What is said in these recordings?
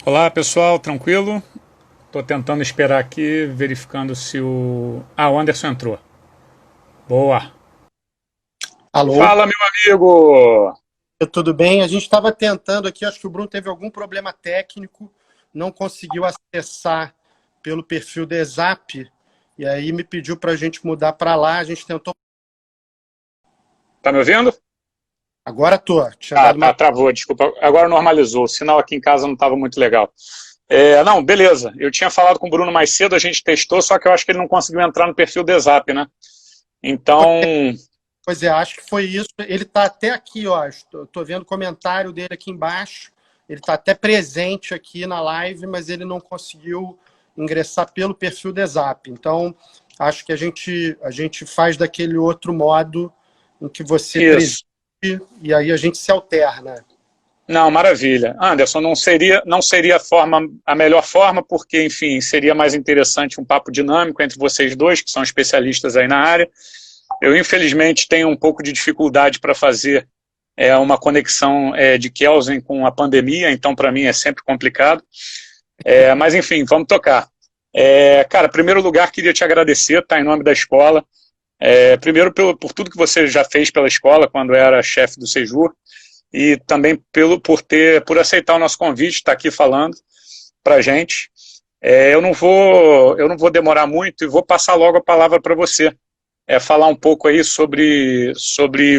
Olá pessoal, tranquilo? Estou tentando esperar aqui, verificando se o Anderson entrou. Boa! Alô, Fala, meu amigo! tudo bem? A gente estava tentando aqui, acho que o Bruno teve algum problema técnico, não conseguiu acessar pelo perfil da Zap, e aí me pediu para a gente mudar para lá. A gente tentou. Tá me ouvindo? Agora tô. Tinha Ah, dado tá, uma. travou, desculpa. Agora normalizou. O sinal aqui em casa não estava muito legal. Não, beleza. Eu tinha falado com o Bruno mais cedo, a gente testou, só que eu acho que ele não conseguiu entrar no perfil do Zap, né? Então, Pois é, acho que foi isso. Ele está até aqui, ó. Estou vendo o comentário dele aqui embaixo. Ele está até presente aqui na live, mas ele não conseguiu ingressar pelo perfil da Zap. Então, acho que a gente faz daquele outro modo em que você preside isso. e aí a gente se alterna. Não, maravilha. Anderson, não seria a melhor forma, porque, enfim, seria mais interessante um papo dinâmico entre vocês dois, que são especialistas aí na área. Eu, infelizmente, tenho um pouco de dificuldade para fazer uma conexão de Kelsen com a pandemia, então, para mim, é sempre complicado. Mas, enfim, vamos tocar. Cara, em primeiro lugar, queria te agradecer, tá, em nome da escola. Primeiro, por tudo que você já fez pela escola, quando era chefe do Sejur, e também por aceitar o nosso convite, estar aqui falando para a gente. Eu não vou demorar muito e vou passar logo a palavra para você. Falar um pouco aí sobre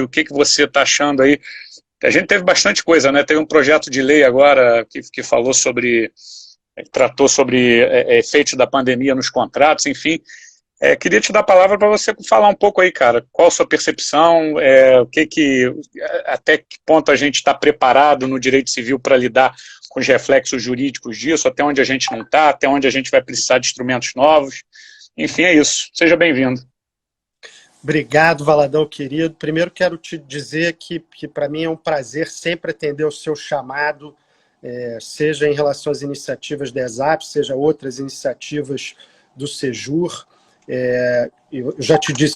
o que você está achando aí. A gente teve bastante coisa, né? Teve um projeto de lei agora que falou sobre, tratou sobre efeitos da pandemia nos contratos, enfim. Queria te dar a palavra para você falar um pouco aí, cara. Qual a sua percepção? Até que ponto a gente está preparado no direito civil para lidar com os reflexos jurídicos disso? Até onde a gente não está? Até onde a gente vai precisar de instrumentos novos? Enfim, é isso. Seja bem-vindo. Obrigado, Valadão querido. Primeiro quero te dizer que para mim é um prazer sempre atender o seu chamado, seja em relação às iniciativas da ESAP, seja outras iniciativas do Sejur. Eu já te disse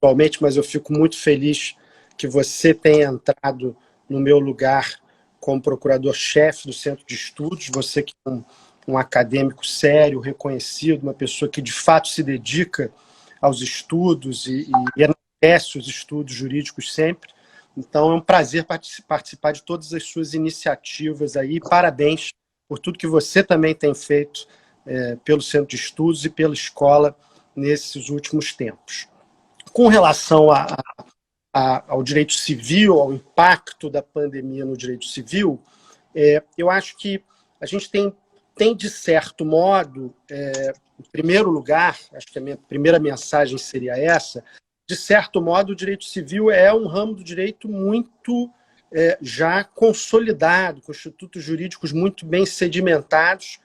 pessoalmente, mas eu fico muito feliz que você tenha entrado no meu lugar como procurador-chefe do Centro de Estudos, você que é um acadêmico sério, reconhecido, uma pessoa que de fato se dedica aos estudos e enaltece os estudos jurídicos sempre. Então, é um prazer participar de todas as suas iniciativas aí. Parabéns por tudo que você também tem feito pelo Centro de Estudos e pela escola nesses últimos tempos. Com relação ao direito civil, ao impacto da pandemia no direito civil, eu acho que a gente tem de certo modo, em primeiro lugar, acho que a minha primeira mensagem seria essa, de certo modo, o direito civil é um ramo do direito muito já consolidado, com institutos jurídicos muito bem sedimentados,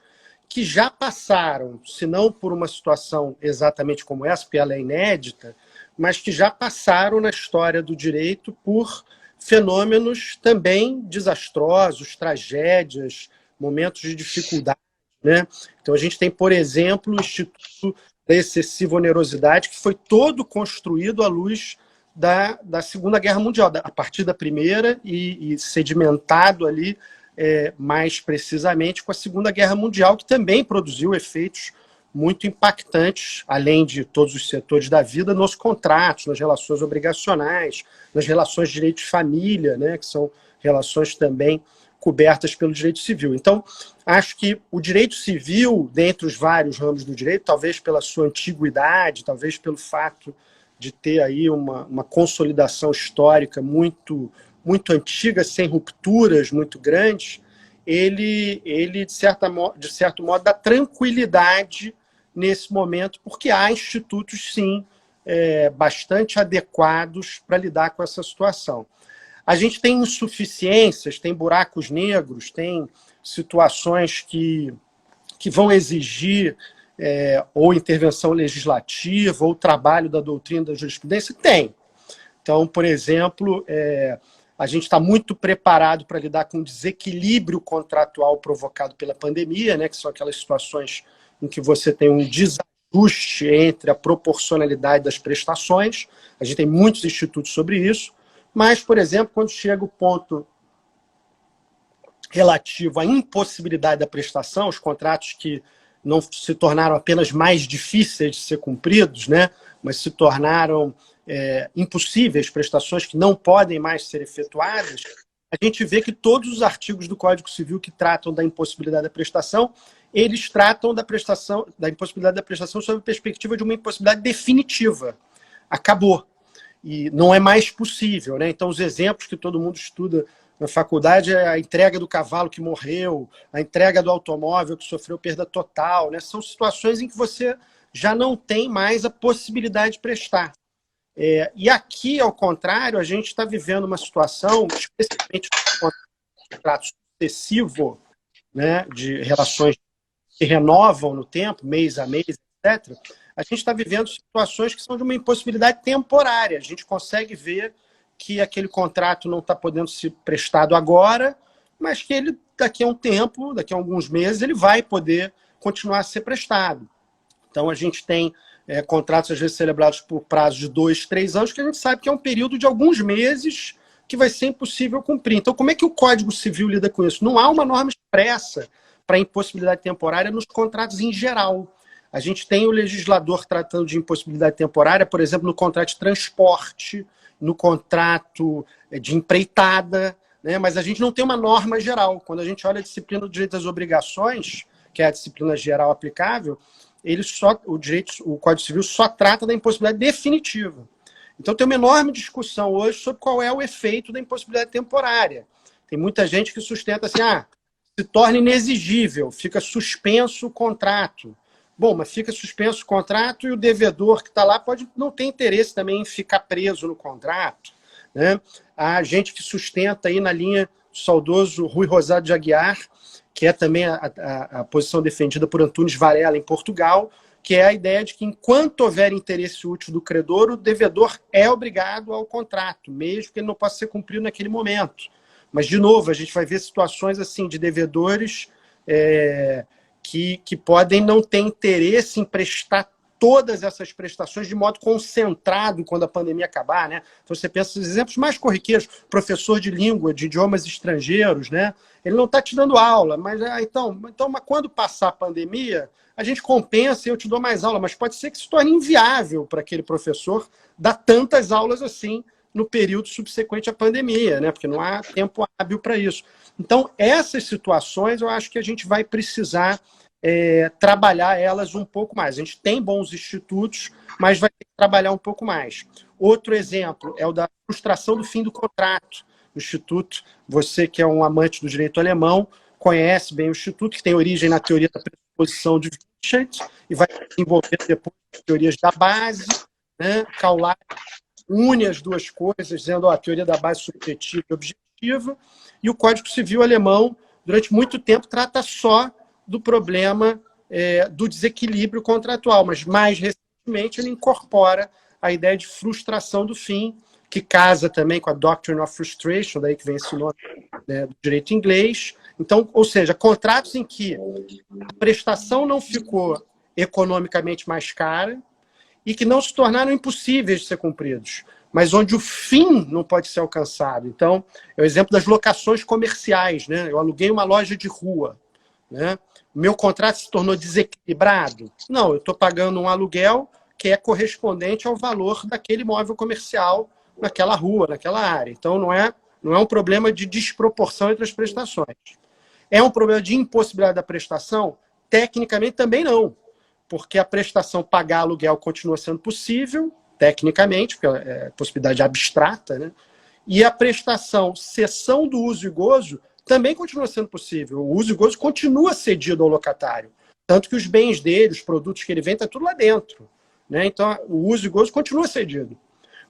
que já passaram, se não por uma situação exatamente como essa, porque ela é inédita, mas que já passaram na história do direito por fenômenos também desastrosos, tragédias, momentos de dificuldade, né? Então a gente tem, por exemplo, o Instituto da Excessiva Onerosidade, que foi todo construído à luz da Segunda Guerra Mundial, a partir da Primeira e sedimentado ali mais precisamente com a Segunda Guerra Mundial, que também produziu efeitos muito impactantes, além de todos os setores da vida, nos contratos, nas relações obrigacionais, nas relações de direito de família, né, que são relações também cobertas pelo direito civil. Então, acho que o direito civil, dentre os vários ramos do direito, talvez pela sua antiguidade, talvez pelo fato de ter aí uma consolidação histórica muito antiga, sem rupturas muito grandes, ele de certo modo, dá tranquilidade nesse momento, porque há institutos, sim, bastante adequados para lidar com essa situação. A gente tem insuficiências, tem buracos negros, tem situações que vão exigir ou intervenção legislativa, ou trabalho da doutrina da jurisprudência? Tem. Então, por exemplo, a gente está muito preparado para lidar com o desequilíbrio contratual provocado pela pandemia, né, que são aquelas situações em que você tem um desajuste entre a proporcionalidade das prestações. A gente tem muitos institutos sobre isso. Mas, por exemplo, quando chega o ponto relativo à impossibilidade da prestação, os contratos que não se tornaram apenas mais difíceis de ser cumpridos, né, mas se tornaram impossíveis, prestações que não podem mais ser efetuadas, a gente vê que todos os artigos do Código Civil que tratam da impossibilidade da prestação, eles tratam da impossibilidade da prestação sob a perspectiva de uma impossibilidade definitiva. Acabou. E não é mais possível, né? Então, os exemplos que todo mundo estuda na faculdade é a entrega do cavalo que morreu, a entrega do automóvel que sofreu perda total, né? São situações em que você já não tem mais a possibilidade de prestar. E aqui, ao contrário, a gente está vivendo uma situação, especialmente no contrato sucessivo, né, de relações que renovam no tempo, mês a mês, etc., a gente está vivendo situações que são de uma impossibilidade temporária. A gente consegue ver que aquele contrato não está podendo ser prestado agora, mas que ele, daqui a um tempo, daqui a alguns meses, ele vai poder continuar a ser prestado. Então, a gente tem contratos, às vezes, celebrados por prazo de 2, 3 anos, que a gente sabe que é um período de alguns meses que vai ser impossível cumprir. Então, como é que o Código Civil lida com isso? Não há uma norma expressa para impossibilidade temporária nos contratos em geral. A gente tem o legislador tratando de impossibilidade temporária, por exemplo, no contrato de transporte, no contrato de empreitada, né? Mas a gente não tem uma norma geral. Quando a gente olha a disciplina do direito às obrigações, que é a disciplina geral aplicável, o Código Civil só trata da impossibilidade definitiva. Então tem uma enorme discussão hoje sobre qual é o efeito da impossibilidade temporária. Tem muita gente que sustenta assim, se torna inexigível, fica suspenso o contrato. Bom, mas fica suspenso o contrato e o devedor que está lá pode não ter interesse também em ficar preso no contrato, né? Há gente que sustenta aí na linha do saudoso Rui Rosado de Aguiar, que é também a posição defendida por Antunes Varela em Portugal, que é a ideia de que enquanto houver interesse útil do credor, o devedor é obrigado ao contrato, mesmo que ele não possa ser cumprido naquele momento. Mas, de novo, a gente vai ver situações assim de devedores que podem não ter interesse em prestar todas essas prestações de modo concentrado quando a pandemia acabar, né? Então você pensa nos exemplos mais corriqueiros, professor de língua, de idiomas estrangeiros, né? Ele não está te dando aula, mas mas quando passar a pandemia, a gente compensa e eu te dou mais aula, mas pode ser que se torne inviável para aquele professor dar tantas aulas assim no período subsequente à pandemia, né? Porque não há tempo hábil para isso. Então, essas situações eu acho que a gente vai precisar trabalhar elas um pouco mais. A gente tem bons institutos, mas vai ter que trabalhar um pouco mais. Outro exemplo é o da frustração do fim do contrato. O Instituto, você que é um amante do direito alemão, conhece bem o Instituto, que tem origem na teoria da pressuposição de Wittgenstein e vai desenvolver depois as teorias da base, né? Kaulach une as duas coisas, dizendo a teoria da base subjetiva e objetiva, e o Código Civil alemão, durante muito tempo, trata só do problema do desequilíbrio contratual, mas mais recentemente ele incorpora a ideia de frustração do fim, que casa também com a Doctrine of Frustration, daí que vem esse nome, né, do direito inglês. Então, ou seja, contratos em que a prestação não ficou economicamente mais cara e que não se tornaram impossíveis de ser cumpridos, mas onde o fim não pode ser alcançado. Então, é o exemplo das locações comerciais, né? Eu aluguei uma loja de rua, né? Meu contrato se tornou desequilibrado? Não, eu estou pagando um aluguel que é correspondente ao valor daquele imóvel comercial naquela rua, naquela área. Então, não é um problema de desproporção entre as prestações. É um problema de impossibilidade da prestação? Tecnicamente, também não, porque a prestação pagar aluguel continua sendo possível, tecnicamente, porque é possibilidade abstrata, né? E a prestação cessão do uso e gozo também continua sendo possível. O uso e gozo continua cedido ao locatário. Tanto que os bens dele, os produtos que ele vende, está tudo lá dentro, né? Então, o uso e gozo continua cedido.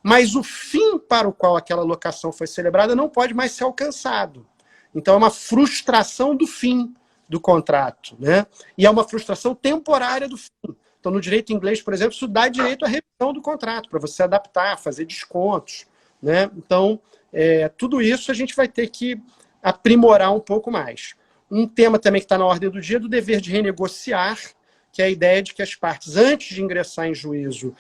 Mas o fim para o qual aquela locação foi celebrada não pode mais ser alcançado. Então, é uma frustração do fim do contrato, né? E é uma frustração temporária do fim. Então, no direito inglês, por exemplo, isso dá direito à revisão do contrato, para você adaptar, fazer descontos, né? Então, tudo isso a gente vai ter que aprimorar um pouco mais. Um tema também que está na ordem do dia é do dever de renegociar, que é a ideia de que as partes, antes de ingressar em juízo,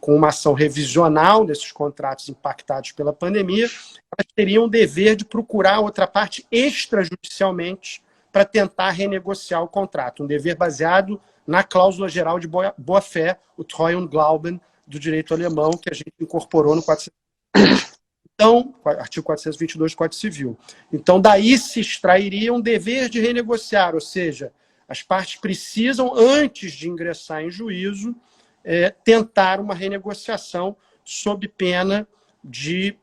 com uma ação revisional desses contratos impactados pela pandemia, elas teriam o dever de procurar outra parte extrajudicialmente para tentar renegociar o contrato. Um dever baseado na cláusula geral de boa-fé, o Treu und Glauben, do direito alemão, que a gente incorporou no 422. Então, artigo 422 do Código Civil. Então, daí se extrairia um dever de renegociar, ou seja, as partes precisam, antes de ingressar em juízo, tentar uma renegociação sob pena de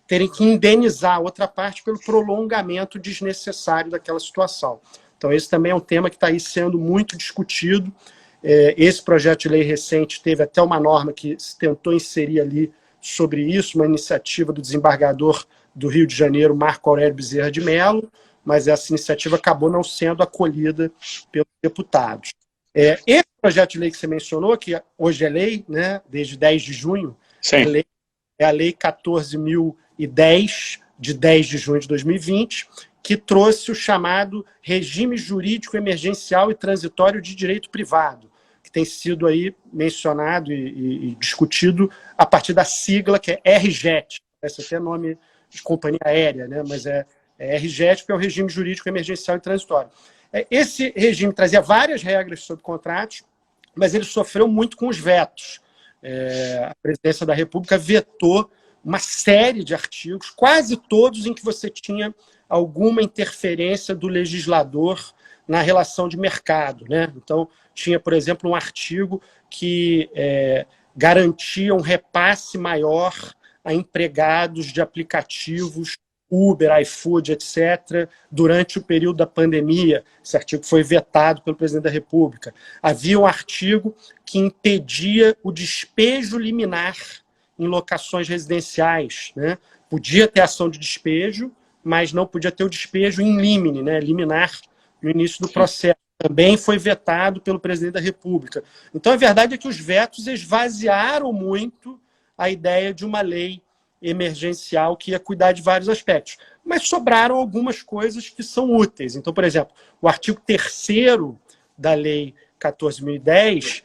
terem que indenizar a outra parte pelo prolongamento desnecessário daquela situação. Então, esse também é um tema que está aí sendo muito discutido. Esse projeto de lei recente teve até uma norma que se tentou inserir ali sobre isso, uma iniciativa do desembargador do Rio de Janeiro, Marco Aurélio Bezerra de Mello, mas essa iniciativa acabou não sendo acolhida pelos deputados. Esse projeto de lei que você mencionou, que hoje é lei, né, desde 10 de junho, é a Lei 14.010, de 10 de junho de 2020, que trouxe o chamado regime jurídico emergencial e transitório de direito privado, que tem sido aí mencionado e discutido a partir da sigla que é RJET, parece até nome de companhia aérea, né? Mas é RJET, que é o regime jurídico emergencial e transitório. Esse regime trazia várias regras sobre contratos, mas ele sofreu muito com os vetos. A presidência da República vetou uma série de artigos, quase todos em que você tinha alguma interferência do legislador na relação de mercado, né? Então, tinha, por exemplo, um artigo que garantia um repasse maior a empregados de aplicativos Uber, iFood, etc., durante o período da pandemia. Esse artigo foi vetado pelo presidente da República. Havia um artigo que impedia o despejo liminar em locações residenciais, né? Podia ter ação de despejo, mas não podia ter o despejo in limine, né? Liminar no início do processo. Também foi vetado pelo presidente da República. Então, a verdade é que os vetos esvaziaram muito a ideia de uma lei emergencial que ia cuidar de vários aspectos. Mas sobraram algumas coisas que são úteis. Então, por exemplo, o artigo 3º da Lei 14.010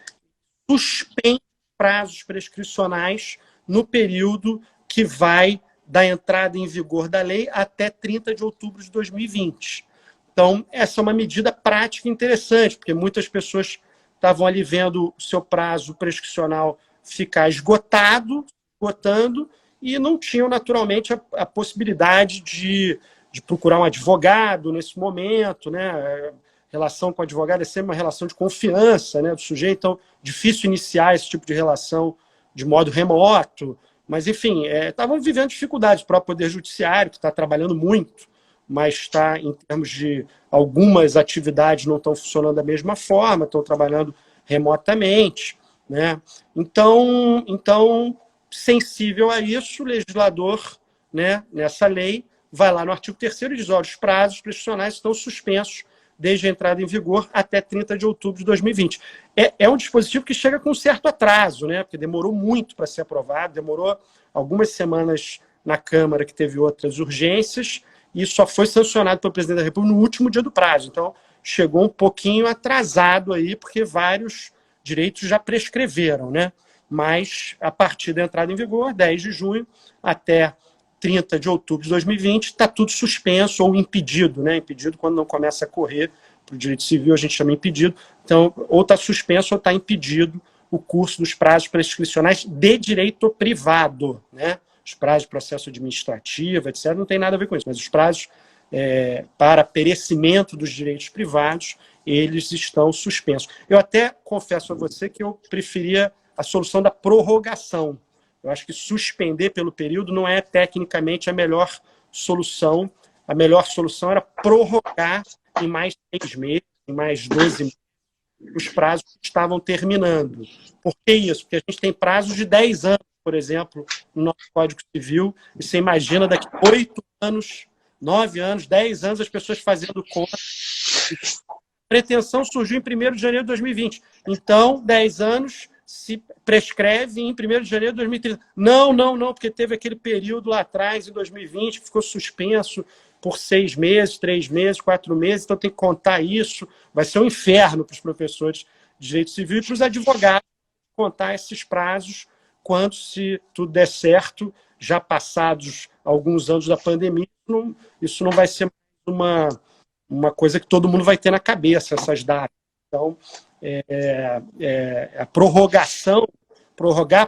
suspende prazos prescricionais no período que vai da entrada em vigor da lei até 30 de outubro de 2020. Então, essa é uma medida prática interessante, porque muitas pessoas estavam ali vendo o seu prazo prescricional ficar esgotando, e não tinham, naturalmente, a possibilidade de procurar um advogado nesse momento, né? A relação com o advogado é sempre uma relação de confiança, né, do sujeito, então difícil iniciar esse tipo de relação de modo remoto, mas, enfim, estavam vivendo dificuldades. O próprio Poder Judiciário, que está trabalhando muito, mas está, em termos de algumas atividades, não estão funcionando da mesma forma, estão trabalhando remotamente, né? Então, sensível a isso, o legislador, né, nessa lei, vai lá no artigo 3º e diz: os prazos prescricionais estão suspensos desde a entrada em vigor até 30 de outubro de 2020. É um dispositivo que chega com um certo atraso, né, porque demorou muito para ser aprovado, demorou algumas semanas na Câmara, que teve outras urgências, e só foi sancionado pelo presidente da República no último dia do prazo. Então, chegou um pouquinho atrasado aí, porque vários direitos já prescreveram, né? Mas, a partir da entrada em vigor, 10 de junho até 30 de outubro de 2020, está tudo suspenso ou impedido, né? Impedido quando não começa a correr para o direito civil, a gente chama impedido. Então, ou está suspenso ou está impedido o curso dos prazos prescricionais de direito privado, né? Os prazos de processo administrativo, etc., não tem nada a ver com isso, mas os prazos para perecimento dos direitos privados, eles estão suspensos. Eu até confesso a você que eu preferia a solução da prorrogação. Eu acho que suspender pelo período não é tecnicamente a melhor solução. A melhor solução era prorrogar em mais 6 meses, em mais 12 meses, os prazos que estavam terminando. Por que isso? Porque a gente tem prazos de 10 anos, por exemplo, no nosso Código Civil, e você imagina daqui 8 anos, 9 anos, 10 anos, as pessoas fazendo conta. A pretensão surgiu em 1º de janeiro de 2020. Então, 10 anos se prescreve em 1º de janeiro de 2030. Não, porque teve aquele período lá atrás, em 2020, que ficou suspenso por 6 meses, 3 meses, 4 meses, então tem que contar isso. Vai ser um inferno para os professores de direito civil e para os advogados contar esses prazos quando, se tudo der certo, já passados alguns anos da pandemia, isso não vai ser uma coisa que todo mundo vai ter na cabeça, essas datas. Então, a prorrogar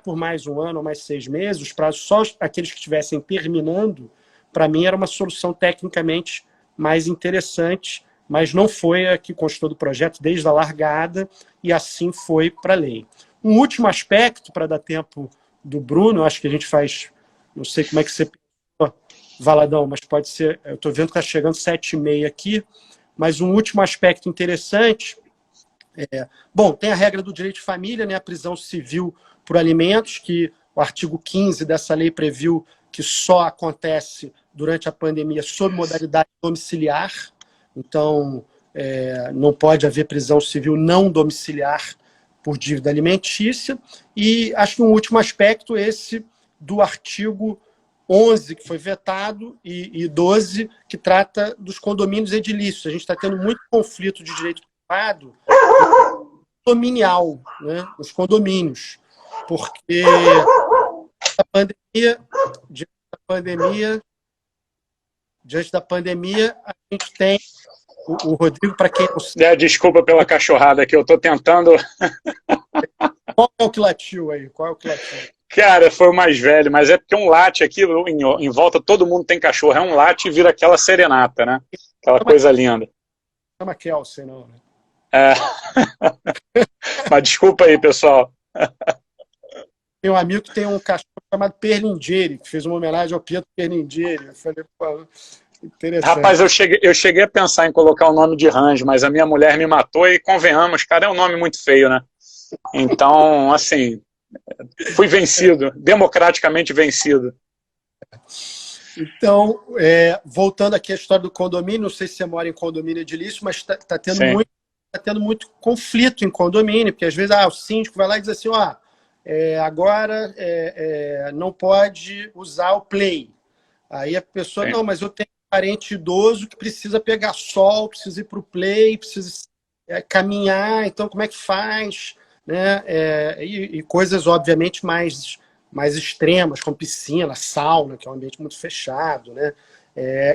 por mais um ano ou mais 6 meses, os prazos só aqueles que estivessem terminando, para mim era uma solução tecnicamente mais interessante, mas não foi a que constou do projeto desde a largada, e assim foi para a lei. Um último aspecto, para dar tempo do Bruno, acho que a gente faz, não sei como é que você pensou, Valadão, mas pode ser, eu estou vendo que está chegando 7h30 aqui, mas um último aspecto interessante, bom, tem a regra do direito de família, né, a prisão civil por alimentos, que o artigo 15 dessa lei previu que só acontece durante a pandemia sob modalidade domiciliar, então não pode haver prisão civil não domiciliar por dívida alimentícia. E acho que um último aspecto, esse do artigo 11, que foi vetado, e 12, que trata dos condomínios edilícios. A gente está tendo muito conflito de direito privado condominial, né, nos condomínios, porque diante da pandemia, a gente tem o Rodrigo, para quem não sabe... Desculpa pela cachorrada aqui, eu estou tentando... Qual é o que latiu aí? Qual é o que latiu? Cara, foi o mais velho, mas é porque um late aqui, em volta todo mundo tem cachorro, é um late e vira aquela serenata, né? Aquela coisa linda. Chama Kelsey, não, né? Mas desculpa aí, pessoal. Tem um amigo que tem um cachorro chamado Perlingieri, que fez uma homenagem ao Pietro Perlingieri. Eu falei, pô, interessante. Rapaz, eu cheguei a pensar em colocar o nome de Range, mas a minha mulher me matou e, convenhamos, cara, é um nome muito feio, né? Então, assim, fui vencido, democraticamente vencido. Então, voltando aqui à história do condomínio, não sei se você mora em condomínio edilício, mas está tendo muito conflito em condomínio, porque às vezes o síndico vai lá e diz assim, agora não pode usar o play. Aí a pessoa, não, mas eu tenho um parente idoso que precisa pegar sol, precisa ir para o play, precisa caminhar, então como é que faz? Né? E coisas, obviamente, mais extremas, como piscina, sauna, que é um ambiente muito fechado, né?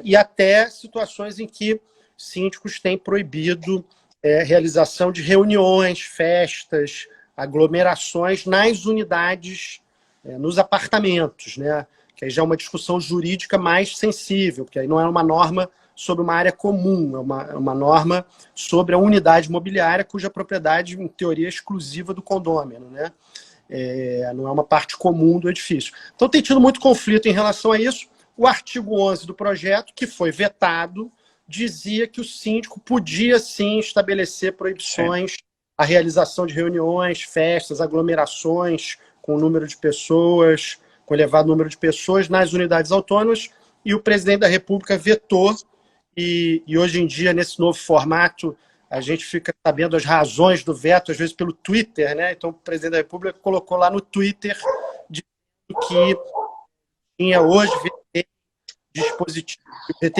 E até situações em que síndicos têm proibido realização de reuniões, festas, aglomerações nas unidades, nos apartamentos, né? Que aí já é uma discussão jurídica mais sensível, porque aí não é uma norma sobre uma área comum, é uma norma sobre a unidade imobiliária cuja propriedade, em teoria, é exclusiva do condômino, né? Não é uma parte comum do edifício. Então tem tido muito conflito em relação a isso. O artigo 11 do projeto, que foi vetado, dizia que o síndico podia, sim, estabelecer proibições à realização de reuniões, festas, aglomerações com número de pessoas, com elevado número de pessoas nas unidades autônomas, e o presidente da República vetou, e hoje em dia, nesse novo formato, a gente fica sabendo as razões do veto, às vezes pelo Twitter, né? Então o presidente da República colocou lá no Twitter que tinha hoje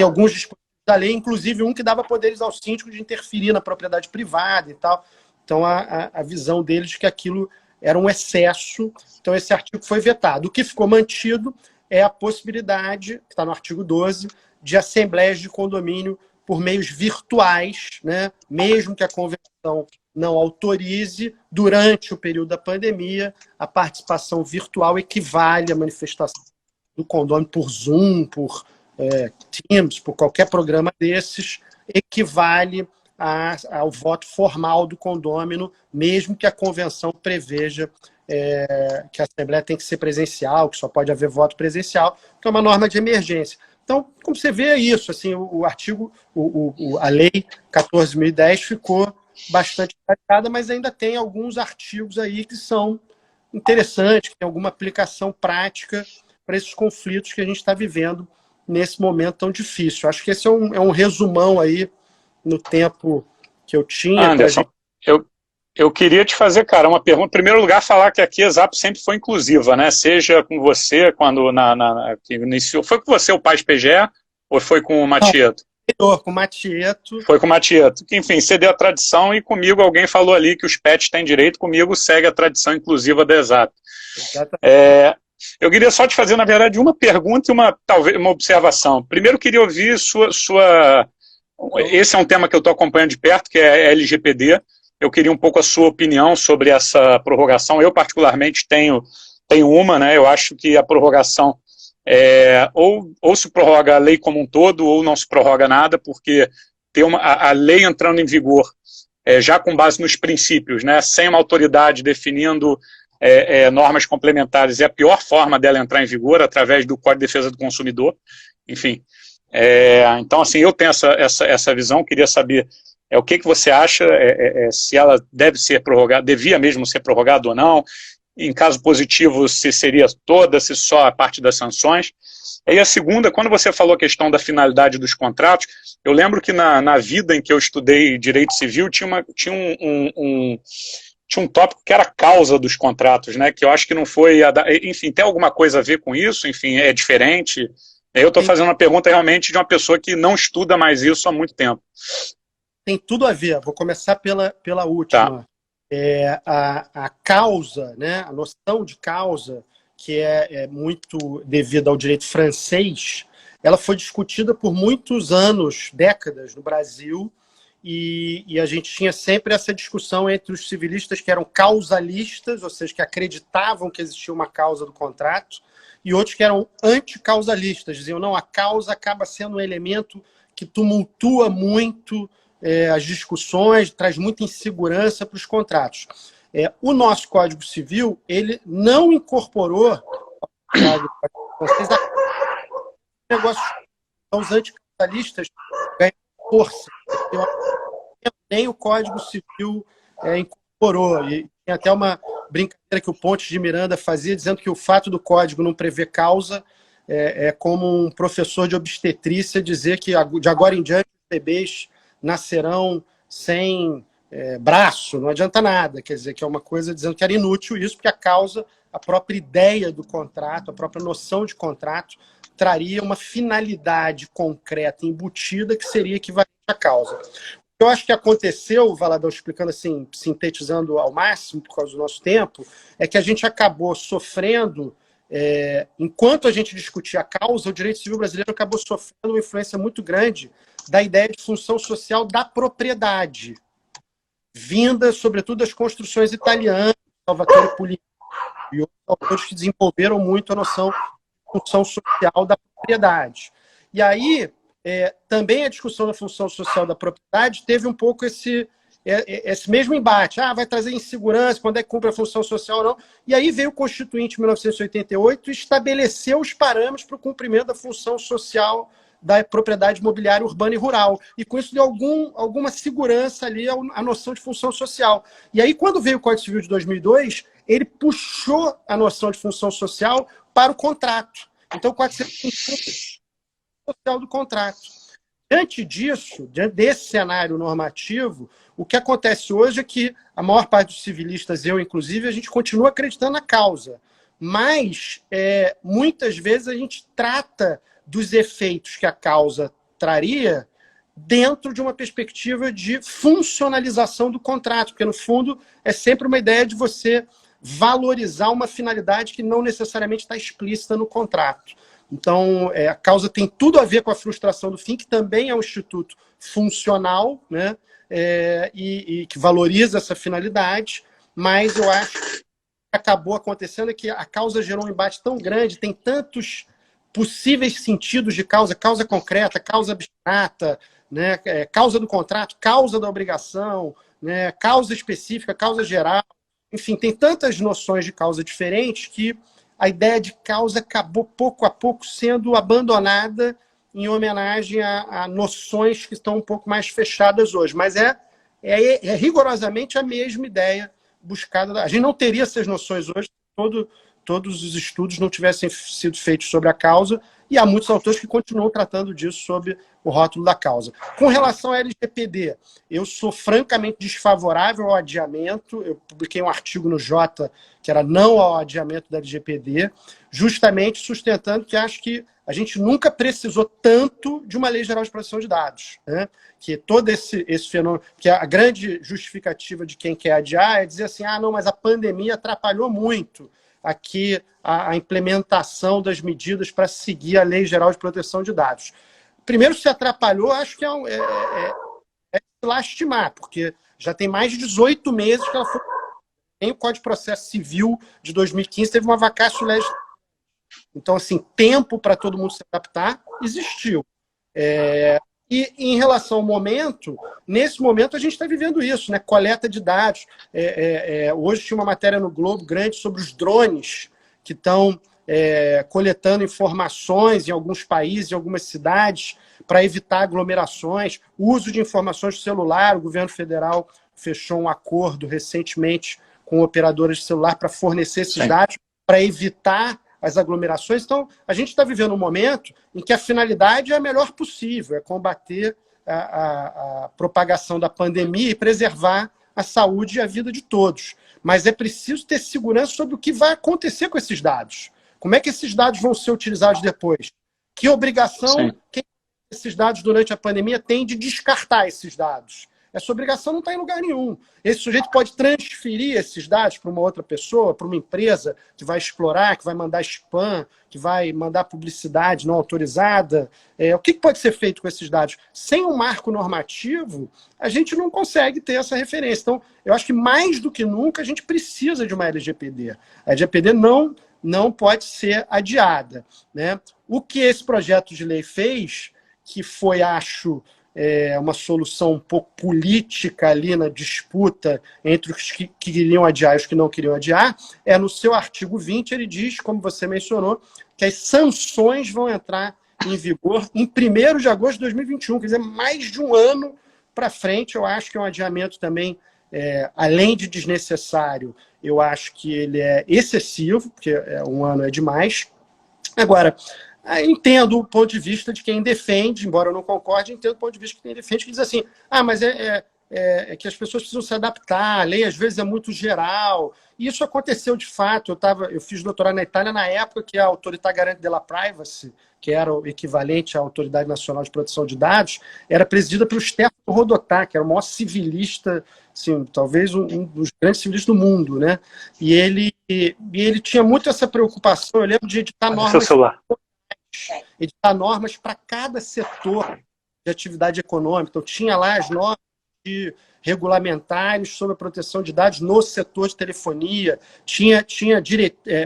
alguns dispositivos da lei, inclusive um que dava poderes ao síndico de interferir na propriedade privada e tal. Então a visão deles de que aquilo era um excesso, então esse artigo foi vetado. O que ficou mantido é a possibilidade, que está no artigo 12, de assembleias de condomínio por meios virtuais, né? Mesmo que a convenção não autorize, durante o período da pandemia, a participação virtual equivale à manifestação do condomínio por Zoom, por Teams, por qualquer programa desses, equivale ao voto formal do condômino, mesmo que a convenção preveja que a Assembleia tem que ser presencial, que só pode haver voto presencial, que é uma norma de emergência. Então, como você vê, é isso. Assim, a lei 14.010 ficou bastante tratada, mas ainda tem alguns artigos aí que são interessantes, que tem alguma aplicação prática para esses conflitos que a gente está vivendo nesse momento tão difícil. Acho que esse é um resumão aí no tempo que eu tinha. Anderson, eu queria te fazer, cara, uma pergunta. Em primeiro lugar, falar que aqui a Exap sempre foi inclusiva, né? Seja com você, quando que iniciou. Foi com você o Paz PGE ou foi com o Matieto? Com o Matieto. Foi com o Matieto. Que, enfim, cedeu a tradição e comigo alguém falou ali que os pets têm direito, comigo segue a tradição inclusiva da Exato. Eu queria só te fazer, na verdade, uma pergunta e talvez uma observação. Primeiro, queria ouvir sua... Esse é um tema que eu estou acompanhando de perto, que é a LGPD. Eu queria um pouco a sua opinião sobre essa prorrogação. Eu, particularmente, tenho uma, né? Eu acho que a prorrogação ou se prorroga a lei como um todo, ou não se prorroga nada, porque ter a lei entrando em vigor já com base nos princípios, né? Sem uma autoridade definindo normas complementares, é a pior forma dela entrar em vigor, através do Código de Defesa do Consumidor. Enfim, então, assim, eu tenho essa visão, queria saber o que você acha, se ela deve ser prorrogada, devia mesmo ser prorrogada ou não, em caso positivo, se seria toda, se só a parte das sanções. E a segunda, quando você falou a questão da finalidade dos contratos, eu lembro que na vida em que eu estudei Direito Civil, tinha um tópico que era a causa dos contratos, né? Que eu acho que não foi... Enfim, tem alguma coisa a ver com isso? Enfim, é diferente? Eu estou fazendo uma pergunta realmente de uma pessoa que não estuda mais isso há muito tempo. Tem tudo a ver. Vou começar pela última. Tá. A causa, né? A noção de causa, que é muito devida ao direito francês, ela foi discutida por muitos anos, décadas, no Brasil, e a gente tinha sempre essa discussão entre os civilistas que eram causalistas, ou seja, que acreditavam que existia uma causa do contrato, e outros que eram anticausalistas, diziam, não, a causa acaba sendo um elemento que tumultua muito as discussões, traz muita insegurança para os contratos. O nosso Código Civil, ele não incorporou negócios, os anticausalistas ganham força. Nem o Código Civil incorporou. E tem até uma brincadeira que o Pontes de Miranda fazia, dizendo que o fato do Código não prever causa é como um professor de obstetrícia dizer que de agora em diante os bebês nascerão sem braço, não adianta nada. Quer dizer, que é uma coisa dizendo que era inútil isso, porque a causa, a própria ideia do contrato, a própria noção de contrato, traria uma finalidade concreta, embutida, que seria equivalente à causa. O que eu acho que aconteceu, Valadão, explicando assim, sintetizando ao máximo, por causa do nosso tempo, é que a gente acabou sofrendo, enquanto a gente discutia a causa, o direito civil brasileiro acabou sofrendo uma influência muito grande da ideia de função social da propriedade, vinda, sobretudo, das construções italianas, Salvatore Pugliese e outros autores que desenvolveram muito a noção de função social da propriedade. E aí, também a discussão da função social da propriedade teve um pouco esse mesmo embate. Vai trazer insegurança, quando é que cumpre a função social ou não. E aí veio o Constituinte, em 1988, e estabeleceu os parâmetros para o cumprimento da função social da propriedade imobiliária urbana e rural. E com isso deu alguma segurança ali à noção de função social. E aí, quando veio o Código Civil de 2002, ele puxou a noção de função social para o contrato. Então, o Código Civil tem função social do contrato. Diante disso, diante desse cenário normativo, o que acontece hoje é que a maior parte dos civilistas, eu inclusive, a gente continua acreditando na causa. Mas, muitas vezes, a gente trata dos efeitos que a causa traria dentro de uma perspectiva de funcionalização do contrato, porque, no fundo, é sempre uma ideia de você valorizar uma finalidade que não necessariamente está explícita no contrato. Então, a causa tem tudo a ver com a frustração do fim, que também é um instituto funcional, né, e que valoriza essa finalidade, mas eu acho que o que acabou acontecendo é que a causa gerou um embate tão grande, tem tantos possíveis sentidos de causa concreta, causa abstrata, né, causa do contrato, causa da obrigação, né, causa específica, causa geral. Enfim, tem tantas noções de causa diferentes que a ideia de causa acabou pouco a pouco sendo abandonada em homenagem a noções que estão um pouco mais fechadas hoje. Mas é rigorosamente a mesma ideia buscada. A gente não teria essas noções hoje se todos os estudos não tivessem sido feitos sobre a causa, e há muitos autores que continuam tratando disso sob o rótulo da causa. Com relação à LGPD, eu sou francamente desfavorável ao adiamento. Eu publiquei um artigo no Jota que era não ao adiamento da LGPD, justamente sustentando que acho que a gente nunca precisou tanto de uma lei geral de proteção de dados, né? Que todo esse fenômeno, que a grande justificativa de quem quer adiar é dizer assim, não, mas a pandemia atrapalhou muito aqui a implementação das medidas para seguir a Lei Geral de Proteção de Dados. Primeiro, se atrapalhou, acho que é lastimar, porque já tem mais de 18 meses que ela foi... Em o Código de Processo Civil de 2015 teve uma vacácio legislativa. Então, assim, tempo para todo mundo se adaptar existiu. E em relação ao momento, nesse momento a gente está vivendo isso, né? Coleta de dados. Hoje tinha uma matéria no Globo grande sobre os drones que estão coletando informações em alguns países, em algumas cidades, para evitar aglomerações. O uso de informações do celular, o governo federal fechou um acordo recentemente com operadoras de celular para fornecer esses dados, para evitar as aglomerações. Então, a gente está vivendo um momento em que a finalidade é a melhor possível, é combater a propagação da pandemia e preservar a saúde e a vida de todos. Mas é preciso ter segurança sobre o que vai acontecer com esses dados. Como é que esses dados vão ser utilizados depois? Que obrigação quem tem esses dados durante a pandemia tem de descartar esses dados? Essa obrigação não está em lugar nenhum. Esse sujeito pode transferir esses dados para uma outra pessoa, para uma empresa que vai explorar, que vai mandar spam, que vai mandar publicidade não autorizada. O que pode ser feito com esses dados? Sem um marco normativo, a gente não consegue ter essa referência. Então, eu acho que mais do que nunca a gente precisa de uma LGPD. A LGPD não pode ser adiada, né? O que esse projeto de lei fez, que foi, acho... uma solução um pouco política ali na disputa entre os que queriam adiar e os que não queriam adiar, no seu artigo 20, ele diz, como você mencionou, que as sanções vão entrar em vigor em 1º de agosto de 2021, quer dizer, mais de um ano para frente. Eu acho que é um adiamento também, além de desnecessário, eu acho que ele é excessivo, porque um ano é demais. Agora, entendo o ponto de vista de quem defende, embora eu não concorde, entendo o ponto de vista de quem defende, que diz assim, mas é que as pessoas precisam se adaptar, a lei às vezes é muito geral. E isso aconteceu de fato. Eu fiz doutorado na Itália na época que a Autorità Garante della Privacy, que era o equivalente à Autoridade Nacional de Proteção de Dados, era presidida pelo Stefano Rodotà, que era o maior civilista, assim, talvez um dos grandes civilistas do mundo, né? E ele tinha muito essa preocupação. Eu lembro de editar normas para cada setor de atividade econômica. Então, tinha lá as normas regulamentares sobre a proteção de dados no setor de telefonia, tinha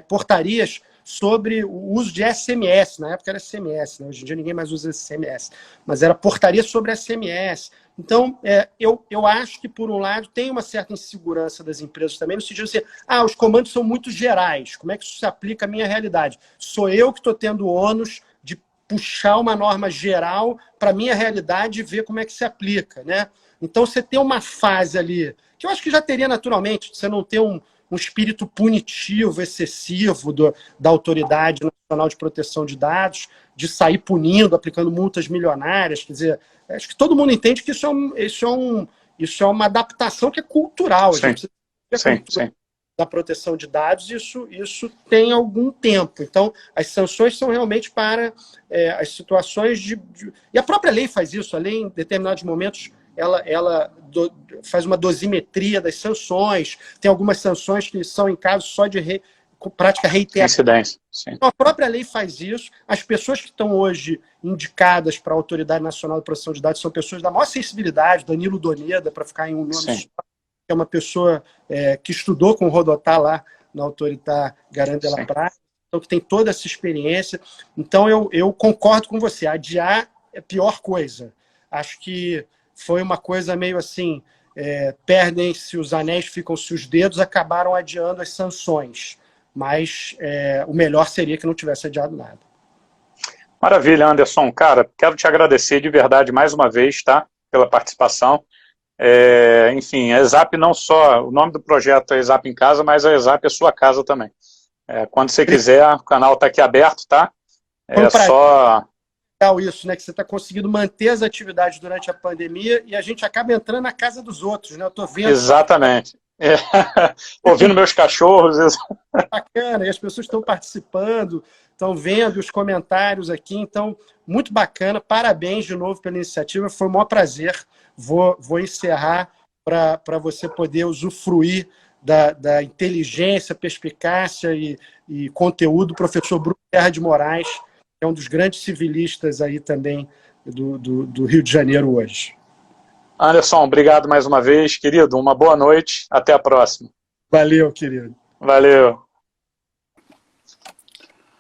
portarias sobre o uso de SMS. Na época era SMS, né? Hoje em dia ninguém mais usa SMS, mas era portaria sobre SMS. Então, eu acho que, por um lado, tem uma certa insegurança das empresas também, no sentido de os comandos são muito gerais, como é que isso se aplica à minha realidade? Sou eu que estou tendo o ônus de puxar uma norma geral para a minha realidade e ver como é que se aplica, né? Então, você tem uma fase ali, que eu acho que já teria naturalmente, você não ter um espírito punitivo, excessivo da Autoridade Nacional de Proteção de Dados, de sair punindo, aplicando multas milionárias. Quer dizer, acho que todo mundo entende que isso é uma adaptação que é cultural. Sim. Sim. Da proteção de dados, isso tem algum tempo. Então, as sanções são realmente para as situações E a própria lei faz isso. A lei, em determinados momentos, ela faz uma dosimetria das sanções. Tem algumas sanções que são em casos só de prática reiterada. Incidência. Sim. Então, a própria lei faz isso. As pessoas que estão hoje indicadas para a Autoridade Nacional de Proteção de Dados são pessoas da maior sensibilidade. Danilo Doneda, para ficar em um nome só, que é uma pessoa que estudou com o Rodotà lá na Autorità Garante della Privacy, então que tem toda essa experiência. Então, eu concordo com você. Adiar é a pior coisa. Acho que foi uma coisa meio assim, perdem-se os anéis, ficam-se os dedos, acabaram adiando as sanções. Mas o melhor seria que não tivesse adiado nada. Maravilha, Anderson. Cara, quero te agradecer de verdade mais uma vez, tá? Pela participação. Enfim, a ESAP não só... O nome do projeto é ESAP em Casa, mas a ESAP é sua casa também. Quando você quiser, o canal está aqui aberto, tá? É só... Isso, né? Que você está conseguindo manter as atividades durante a pandemia e a gente acaba entrando na casa dos outros, né? Eu estou vendo. Exatamente. Ouvindo meus cachorros. Bacana, e as pessoas estão participando, estão vendo os comentários aqui, então, muito bacana. Parabéns de novo pela iniciativa, foi um maior prazer. Vou encerrar para você poder usufruir da inteligência, perspicácia e conteúdo do professor Bruno Terra de Moraes, que é um dos grandes civilistas aí também do Rio de Janeiro hoje. Anderson, obrigado mais uma vez, querido. Uma boa noite. Até a próxima. Valeu, querido. Valeu.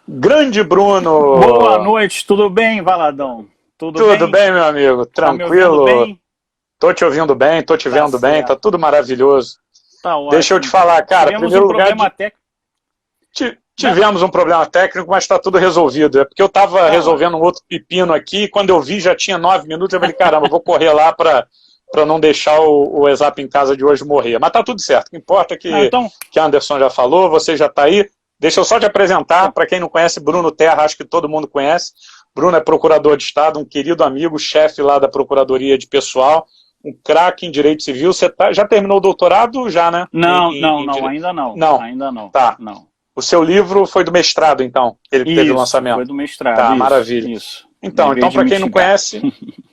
Grande Bruno. Boa noite. Tudo bem, Valadão? Tudo bem, meu amigo. Tranquilo. Tá me ouvindo bem? Tô te ouvindo bem, tô te vendo bem. Tá tudo maravilhoso. Tá ótimo. Deixa eu te falar, cara. Tivemos primeiro um lugar, problema técnico. Tivemos um problema técnico, mas está tudo resolvido. É porque eu estava resolvendo um outro pepino aqui, e quando eu vi já tinha 9 minutos, eu falei, caramba, eu vou correr lá para não deixar o Exap em Casa de hoje morrer. Mas tá tudo certo. O que importa é que Anderson já falou, você já está aí. Deixa eu só te apresentar, para quem não conhece, Bruno Terra, acho que todo mundo conhece. Bruno é procurador de Estado, um querido amigo, chefe lá da Procuradoria de Pessoal, um craque em Direito Civil. Você já terminou o doutorado? Já, né? Não, ainda não. Não? Ainda não. Tá. Não. O seu livro foi do mestrado, então? Ele teve o lançamento? Foi do mestrado. Tá, maravilha. Isso. Então para quem não conhece,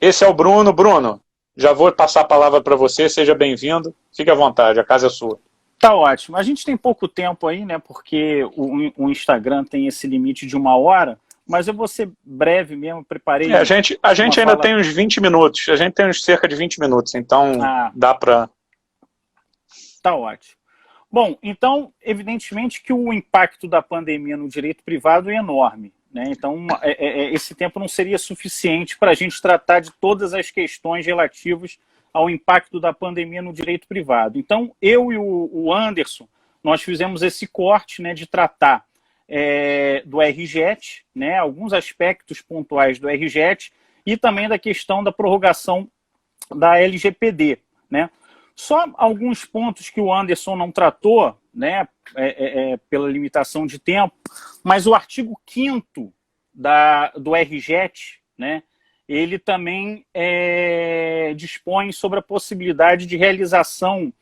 esse é o Bruno. Bruno, já vou passar a palavra para você, seja bem-vindo. Fique à vontade, a casa é sua. Tá ótimo. A gente tem pouco tempo aí, né? Porque o Instagram tem esse limite de 1 hora, mas eu vou ser breve mesmo, preparei... A gente ainda tem uns 20 minutos, a gente tem uns cerca de 20 minutos, então dá para... Tá ótimo. Bom, então, evidentemente que o impacto da pandemia no direito privado é enorme, né? Então, esse tempo não seria suficiente para a gente tratar de todas as questões relativas ao impacto da pandemia no direito privado. Então, eu e o Anderson, nós fizemos esse corte, né, de tratar do RJET, né, alguns aspectos pontuais do RJET e também da questão da prorrogação da LGPD, né? Só alguns pontos que o Anderson não tratou, né, pela limitação de tempo, mas o artigo 5º do RJET, né, ele também dispõe sobre a possibilidade de realização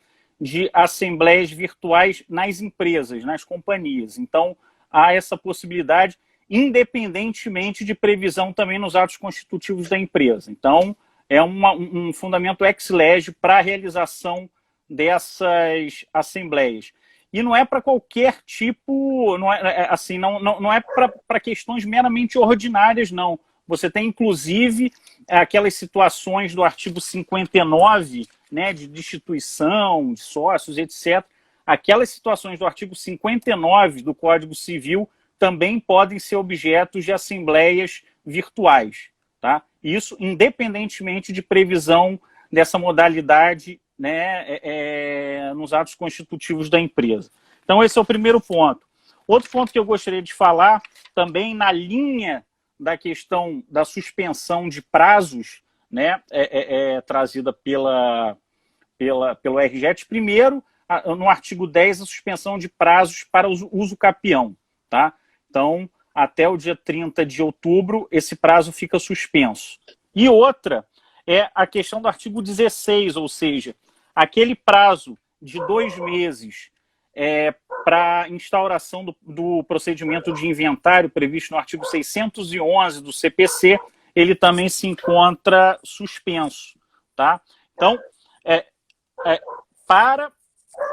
de assembleias virtuais nas empresas, nas companhias. Então, há essa possibilidade, independentemente de previsão também nos atos constitutivos da empresa. Então, é um fundamento ex lege para a realização dessas assembleias. E não é para qualquer tipo, não é para questões meramente ordinárias, não. Você tem, inclusive, aquelas situações do artigo 59, né, de destituição, de sócios, etc. Aquelas situações do artigo 59 do Código Civil também podem ser objetos de assembleias virtuais. Tá? Isso independentemente de previsão dessa modalidade, né, nos atos constitutivos da empresa. Então, esse é o primeiro ponto. Outro ponto que eu gostaria de falar, também na linha da questão da suspensão de prazos, né, trazida pelo RJET. Primeiro, no artigo 10, a suspensão de prazos para uso capião. Tá? Então, até o dia 30 de outubro, esse prazo fica suspenso. E outra é a questão do artigo 16, ou seja, aquele prazo de 2 meses para instauração do procedimento de inventário previsto no artigo 611 do CPC, ele também se encontra suspenso. Tá? Então, para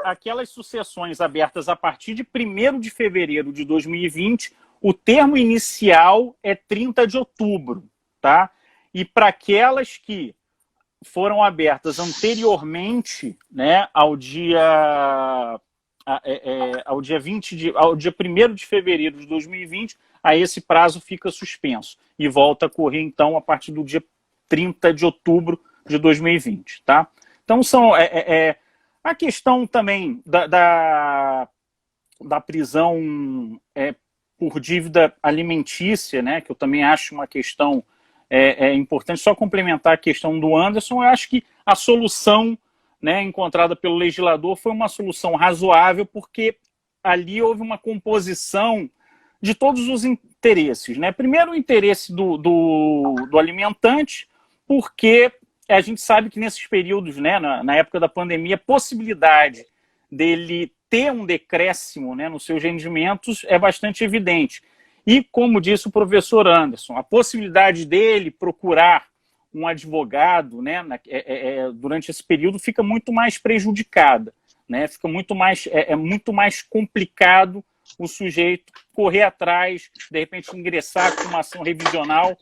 aquelas sucessões abertas a partir de 1º de fevereiro de 2020, o termo inicial é 30 de outubro, tá? E para aquelas que foram abertas anteriormente, né, ao dia 1º de fevereiro de 2020, aí esse prazo fica suspenso e volta a correr, então, a partir do dia 30 de outubro de 2020, tá? Então, são a questão também da prisão por dívida alimentícia, né, que eu também acho uma questão importante. Só complementar a questão do Anderson, eu acho que a solução, né, encontrada pelo legislador foi uma solução razoável, porque ali houve uma composição de todos os interesses, né? Primeiro, o interesse do alimentante, porque a gente sabe que nesses períodos, né, na época da pandemia, a possibilidade dele ter um decréscimo, né, nos seus rendimentos é bastante evidente. E, como disse o professor Anderson, a possibilidade dele procurar um advogado, né, durante esse período fica muito mais prejudicada, né? Fica muito mais, muito mais complicado o sujeito correr atrás, de repente ingressar com uma ação revisional,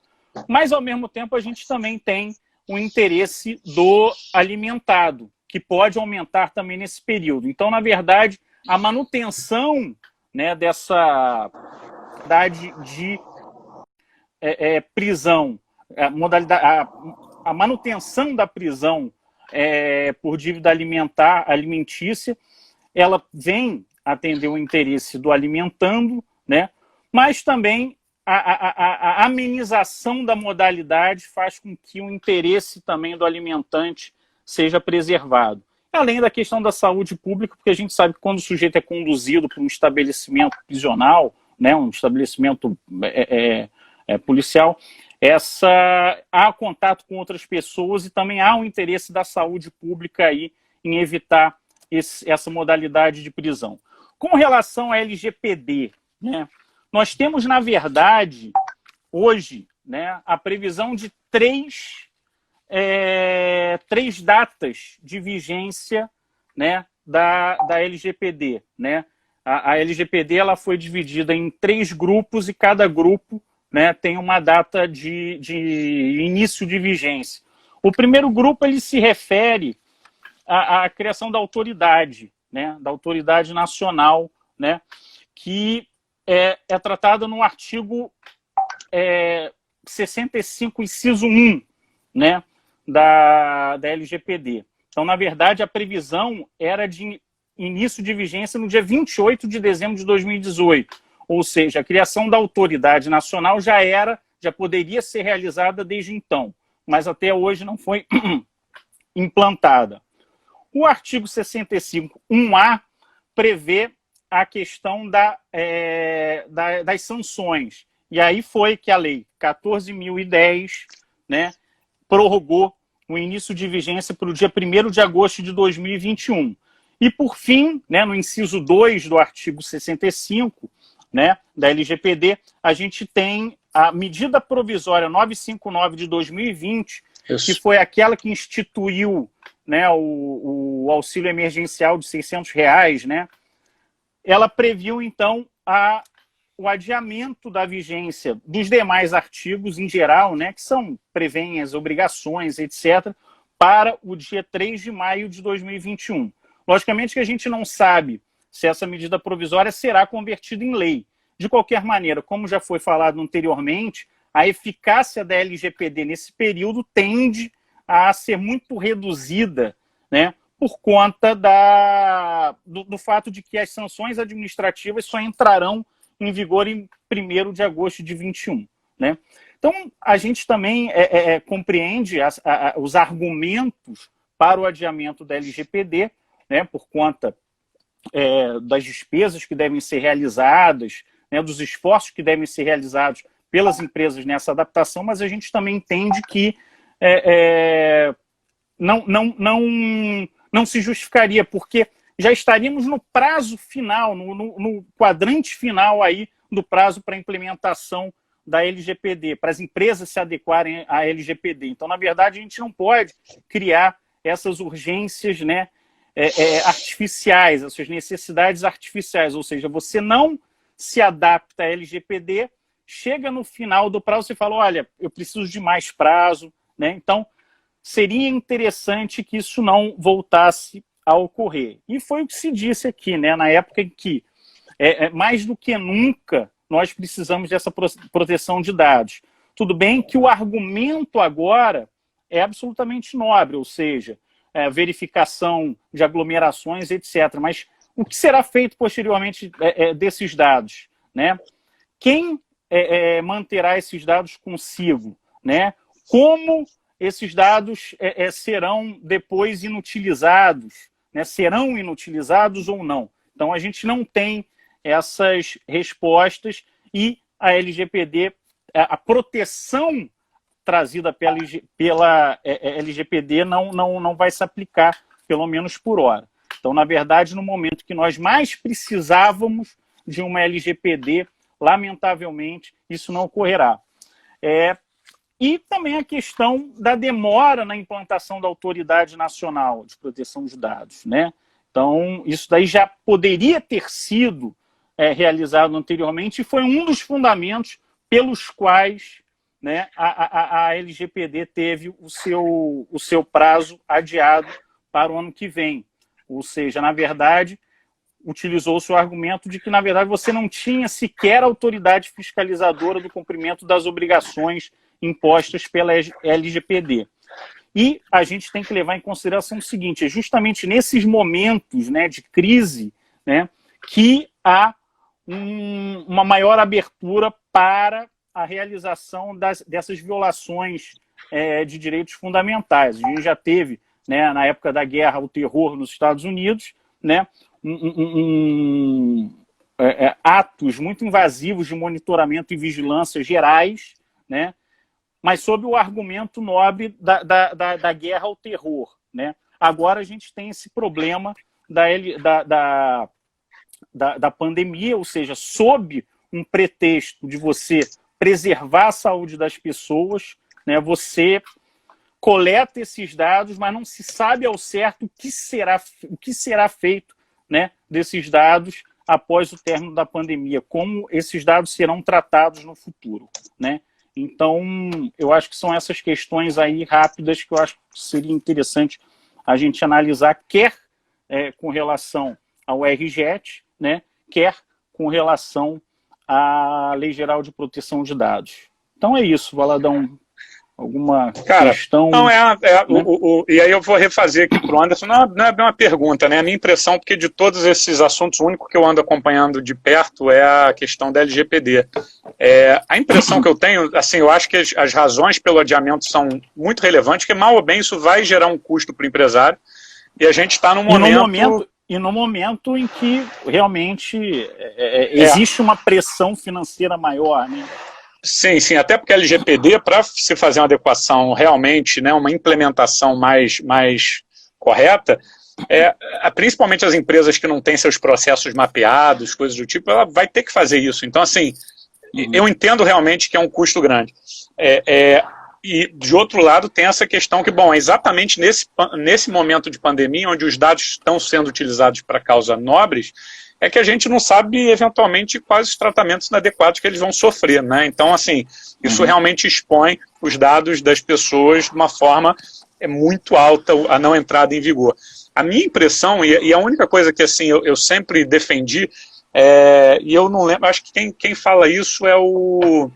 mas, ao mesmo tempo, a gente também tem o interesse do alimentado, que pode aumentar também nesse período. Então, na verdade, a manutenção, né, dessa modalidade de prisão, a manutenção da prisão por dívida alimentícia, ela vem atender o interesse do alimentando, né, mas também a amenização da modalidade faz com que o interesse também do alimentante seja preservado. Além da questão da saúde pública, porque a gente sabe que quando o sujeito é conduzido para um estabelecimento prisional, né, um estabelecimento policial, há contato com outras pessoas e também há um interesse da saúde pública aí em evitar essa modalidade de prisão. Com relação à LGPD, né, nós temos, na verdade, hoje, né, a previsão de três datas de vigência, né, da LGPD. Né? A LGPD ela foi dividida em 3 grupos e cada grupo, né, tem uma data de início de vigência. O primeiro grupo ele se refere à criação da autoridade, né, da autoridade nacional, né, que é tratada no artigo 65, inciso 1, né, da LGPD. Então, na verdade, a previsão era de início de vigência no dia 28 de dezembro de 2018. Ou seja, a criação da autoridade nacional já poderia ser realizada desde então, mas até hoje não foi implantada. O artigo 65, 1A, prevê a questão das sanções. E aí foi que a lei 14.010, né, prorrogou o início de vigência para o dia 1º de agosto de 2021. E, por fim, né, no inciso 2 do artigo 65, né, da LGPD, a gente tem a medida provisória 959 de 2020, Isso. que foi aquela que instituiu, né, o auxílio emergencial de R$600, né? Ela previu, então, o adiamento da vigência dos demais artigos em geral, né, que prevêem as obrigações, etc., para o dia 3 de maio de 2021. Logicamente que a gente não sabe se essa medida provisória será convertida em lei. De qualquer maneira, como já foi falado anteriormente, a eficácia da LGPD nesse período tende a ser muito reduzida, né, por conta do fato de que as sanções administrativas só entrarão em vigor em 1º de agosto de 2021. Né? Então, a gente também compreende os argumentos para o adiamento da LGPD, né, por conta das despesas que devem ser realizadas, né, dos esforços que devem ser realizados pelas empresas nessa adaptação, mas a gente também entende que não se justificaria, porque já estaríamos no prazo final, no quadrante final aí do prazo para a implementação da LGPD, para as empresas se adequarem à LGPD. Então, na verdade, a gente não pode criar essas urgências, né, artificiais, essas necessidades artificiais, ou seja, você não se adapta à LGPD, chega no final do prazo e fala, olha, eu preciso de mais prazo, né? Então, seria interessante que isso não voltasse a ocorrer. E foi o que se disse aqui, né, na época em que, mais do que nunca, nós precisamos dessa proteção de dados. Tudo bem que o argumento agora é absolutamente nobre, ou seja, verificação de aglomerações, etc. Mas o que será feito posteriormente desses dados? Né? Quem manterá esses dados consigo? Né? Como esses dados serão depois inutilizados? Né? Serão inutilizados ou não? Então, a gente não tem essas respostas e a LGPD, a proteção trazida pela LGPD não vai se aplicar, pelo menos por hora. Então, na verdade, no momento que nós mais precisávamos de uma LGPD, lamentavelmente, isso não ocorrerá. E também a questão da demora na implantação da Autoridade Nacional de Proteção de Dados, né? Então, isso daí já poderia ter sido realizado anteriormente e foi um dos fundamentos pelos quais, né, a LGPD teve o seu prazo adiado para o ano que vem. Ou seja, na verdade, utilizou-se o argumento de que, na verdade, você não tinha sequer autoridade fiscalizadora do cumprimento das obrigações impostas pela LGPD. E a gente tem que levar em consideração o seguinte, é justamente nesses momentos, né, de crise, né, que há uma maior abertura para a realização dessas violações de direitos fundamentais. A gente já teve, né, na época da guerra ao terror nos Estados Unidos, né, atos muito invasivos de monitoramento e vigilância gerais, né, mas sob o argumento nobre da guerra ao terror, né? Agora a gente tem esse problema da pandemia, ou seja, sob um pretexto de você preservar a saúde das pessoas, né, você coleta esses dados, mas não se sabe ao certo o que será feito, né, desses dados após o término da pandemia, como esses dados serão tratados no futuro, né? Então, eu acho que são essas questões aí rápidas que eu acho que seria interessante a gente analisar, quer com relação ao RJET, né, quer com relação à Lei Geral de Proteção de Dados. Então é isso, Valadão. Alguma questão? Não, e aí eu vou refazer aqui para o Anderson, não é bem uma pergunta, né? A minha impressão, porque de todos esses assuntos, o único que eu ando acompanhando de perto é a questão da LGPD. A impressão que eu tenho, assim, eu acho que as razões pelo adiamento são muito relevantes, porque mal ou bem isso vai gerar um custo para o empresário, e a gente está num momento... E no momento em que realmente existe uma pressão financeira maior, né? Sim, até porque a LGPD, para se fazer uma adequação realmente, né, uma implementação mais correta, principalmente as empresas que não têm seus processos mapeados, coisas do tipo, ela vai ter que fazer isso. Então, assim, eu entendo realmente que é um custo grande. E, de outro lado, tem essa questão que, bom, é exatamente nesse momento de pandemia, onde os dados estão sendo utilizados para causas nobres, é que a gente não sabe, eventualmente, quais os tratamentos inadequados que eles vão sofrer, né? Então, assim, isso realmente expõe os dados das pessoas de uma forma muito alta, a não entrada em vigor. A minha impressão, e a única coisa que, assim, eu sempre defendi, e eu não lembro, acho que quem fala isso não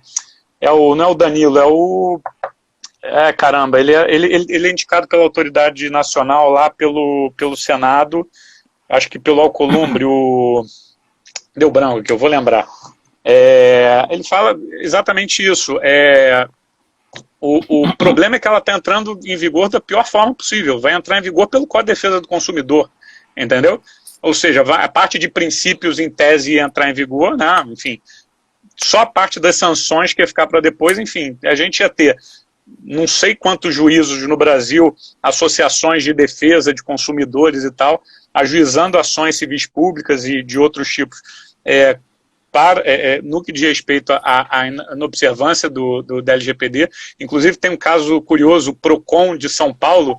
é o Danilo, caramba, ele é indicado pela autoridade nacional lá pelo Senado, acho que pelo Alcolumbre, deu branco, que eu vou lembrar. Ele fala exatamente isso. O problema é que ela está entrando em vigor da pior forma possível. Vai entrar em vigor pelo Código de Defesa do Consumidor, entendeu? Ou seja, a parte de princípios em tese ia entrar em vigor, né? Enfim, só a parte das sanções que ia ficar para depois, enfim, a gente ia ter não sei quantos juízos no Brasil, associações de defesa de consumidores e tal, ajuizando ações civis públicas e de outros tipos, no que diz respeito à inobservância da LGPD. Inclusive tem um caso curioso, o PROCON de São Paulo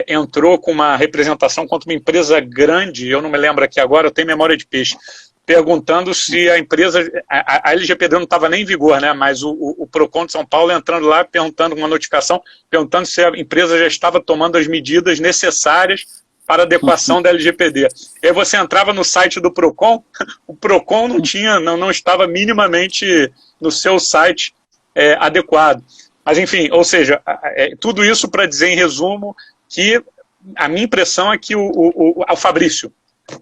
entrou com uma representação contra uma empresa grande, eu não me lembro aqui agora, eu tenho memória de peixe, perguntando se a empresa, a LGPD não estava nem em vigor, né, mas o PROCON de São Paulo entrando lá, perguntando uma notificação, perguntando se a empresa já estava tomando as medidas necessárias para adequação da LGPD. E aí você entrava no site do PROCON, o PROCON não estava minimamente no seu site adequado. Mas enfim, ou seja, tudo isso para dizer em resumo que a minha impressão é que o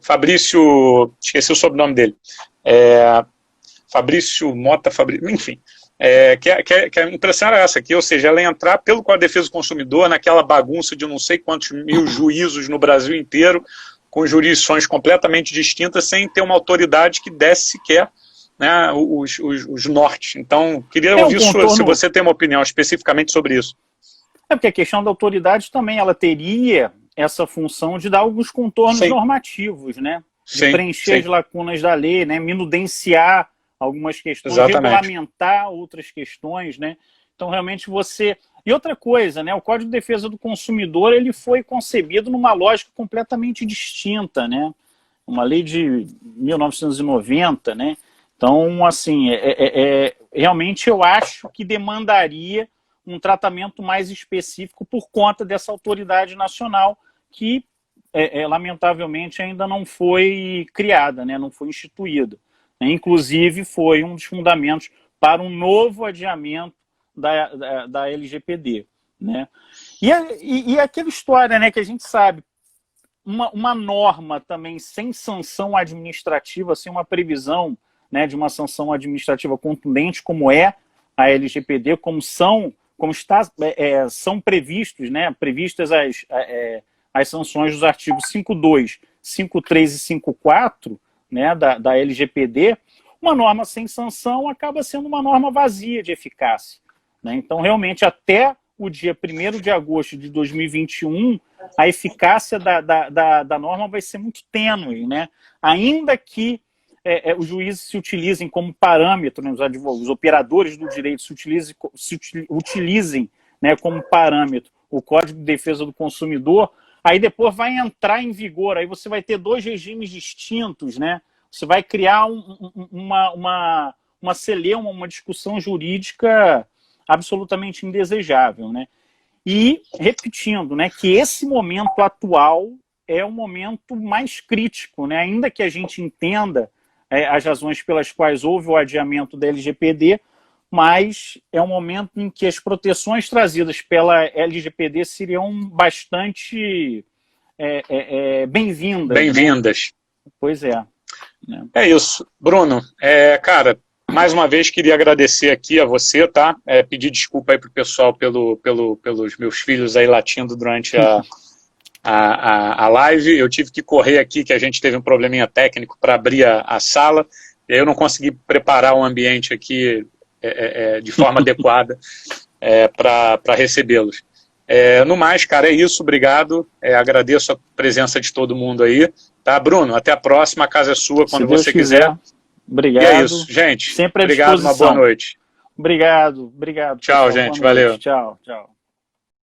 Fabrício, esqueci o sobrenome dele, Fabrício Mota, enfim, que a impressão era essa aqui, ou seja, ela ia entrar pelo Código de Defesa do Consumidor, naquela bagunça de não sei quantos mil juízos no Brasil inteiro, com jurisdições completamente distintas, sem ter uma autoridade que desse sequer, né, os nortes. Então, queria ouvir se você tem uma opinião especificamente sobre isso. Porque a questão da autoridade também, ela teria essa função de dar alguns contornos normativos, né? De preencher as lacunas da lei, né? Minudenciar algumas questões, regulamentar outras questões, né? Então, realmente, você... E outra coisa, né? O Código de Defesa do Consumidor, ele foi concebido numa lógica completamente distinta, né? Uma lei de 1990, né? Então, assim, realmente eu acho que demandaria um tratamento mais específico por conta dessa autoridade nacional que, lamentavelmente, ainda não foi criada, né? Não foi instituída. Inclusive, foi um dos fundamentos para um novo adiamento da LGPD. Né? E aquela história, né, que a gente sabe, uma norma também sem sanção administrativa, sem uma previsão, né, de uma sanção administrativa contundente, como é a LGPD, como são previstos, né, previstas as sanções dos artigos 5.2, 5.3 e 5.4, né, da LGPD, uma norma sem sanção acaba sendo uma norma vazia de eficácia. Né? Então, realmente, até o dia 1º de agosto de 2021, a eficácia da norma vai ser muito tênue, né? Ainda que os juízes se utilizem como parâmetro, né, os operadores do direito se utilizem, né, como parâmetro o Código de Defesa do Consumidor, aí depois vai entrar em vigor, aí você vai ter dois regimes distintos, né? Você vai criar uma celeuma, uma discussão jurídica absolutamente indesejável, né? E, repetindo, né, que esse momento atual é o momento mais crítico, né? Ainda que a gente entenda as razões pelas quais houve o adiamento da LGPD, mas é um momento em que as proteções trazidas pela LGPD seriam bastante bem-vindas. Bem-vindas. Né? Pois é. Né? É isso. Bruno, cara, mais uma vez queria agradecer aqui a você, tá? Pedir desculpa aí pro pessoal pelos meus filhos aí latindo durante a live. Eu tive que correr aqui, que a gente teve um probleminha técnico para abrir a sala, e aí eu não consegui preparar o ambiente aqui de forma adequada para recebê-los. No mais, cara, é isso, obrigado. Agradeço a presença de todo mundo aí. Tá, Bruno? Até a próxima, a casa é sua quando você quiser. Obrigado. E é isso, gente. Sempre à obrigado, disposição. uma boa noite. Obrigado. Tchau, gente, valeu. Tchau.